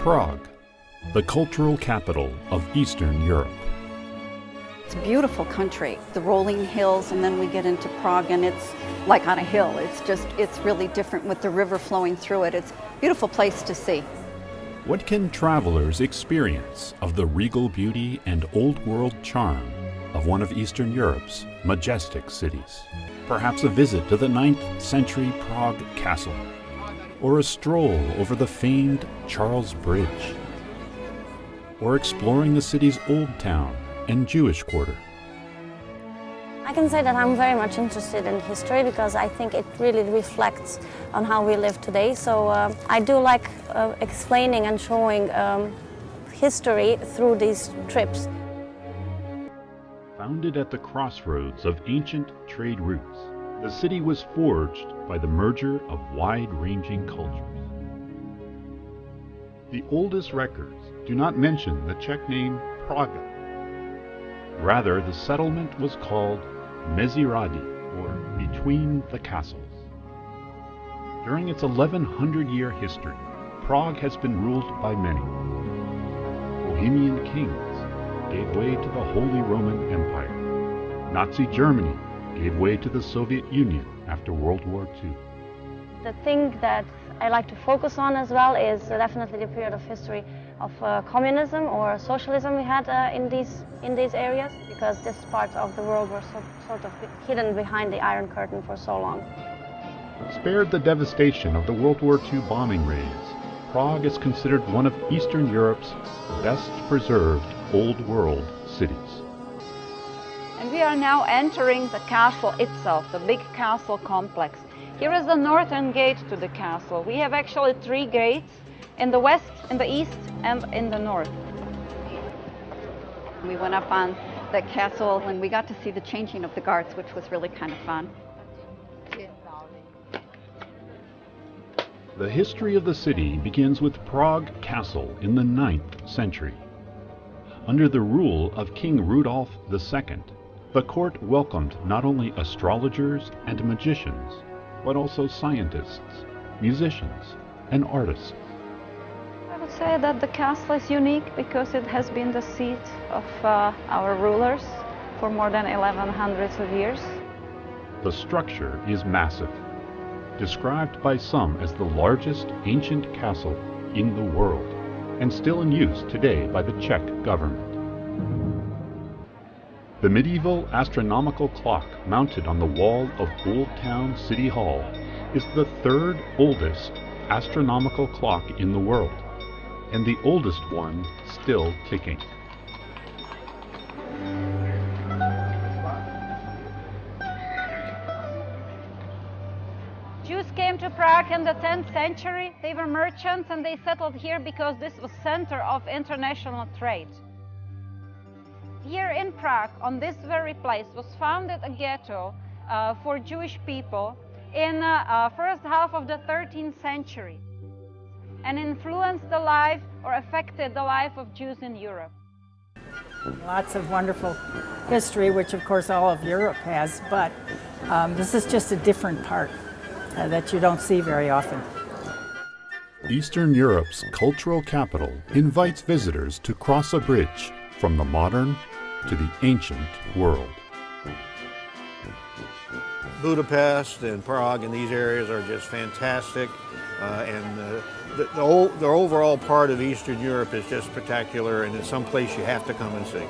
Prague, the cultural capital of Eastern Europe. It's a beautiful country, the rolling hills, and then we get into Prague and it's like on a hill. It's really different with the river flowing through it. It's a beautiful place to see. What can travelers experience of the regal beauty and old world charm of one of Eastern Europe's majestic cities? Perhaps a visit to the 9th century Prague Castle, or a stroll over the famed Charles Bridge, or exploring the city's old town and Jewish quarter. I can say that I'm very much interested in history because I think it really reflects on how we live today. So I do like explaining and showing history through these trips. Founded at the crossroads of ancient trade routes, the city was forged by the merger of wide-ranging cultures. The oldest records do not mention the Czech name Praga. Rather, the settlement was called Meziradi, or Between the Castles. During its 1100-year history, Prague has been ruled by many. Bohemian kings gave way to the Holy Roman Empire. Nazi Germany gave way to the Soviet Union after World War II. The thing that I like to focus on as well is definitely the period of history of communism or socialism we had in these areas, because this part of the world was sort of hidden behind the Iron Curtain for so long. Spared the devastation of the World War II bombing raids, Prague is considered one of Eastern Europe's best preserved Old World cities. And we are now entering the castle itself, the big castle complex. Here is the northern gate to the castle. We have actually 3 gates, in the west, in the east, and in the north. We went up on the castle and we got to see the changing of the guards, which was really kind of fun. The history of the city begins with Prague Castle in the 9th century. Under the rule of King Rudolf II, the court welcomed not only astrologers and magicians, but also scientists, musicians, and artists. I would say that the castle is unique because it has been the seat of our rulers for more than 1100 years. The structure is massive, described by some as the largest ancient castle in the world, and still in use today by the Czech government. The medieval astronomical clock mounted on the wall of Old Town City Hall is the 3rd oldest astronomical clock in the world, and the oldest one still ticking. Jews came to Prague in the 10th century. They were merchants and they settled here because this was center of international trade. Here in Prague, on this very place, was founded a ghetto for Jewish people in first half of the 13th century, and influenced the life or affected the life of Jews in Europe. Lots of wonderful history, which of course all of Europe has, but this is just a different part that you don't see very often. Eastern Europe's cultural capital invites visitors to cross a bridge from the modern to the ancient world. Budapest and Prague and these areas are just fantastic, and the overall part of Eastern Europe is just spectacular, and it's someplace you have to come and see.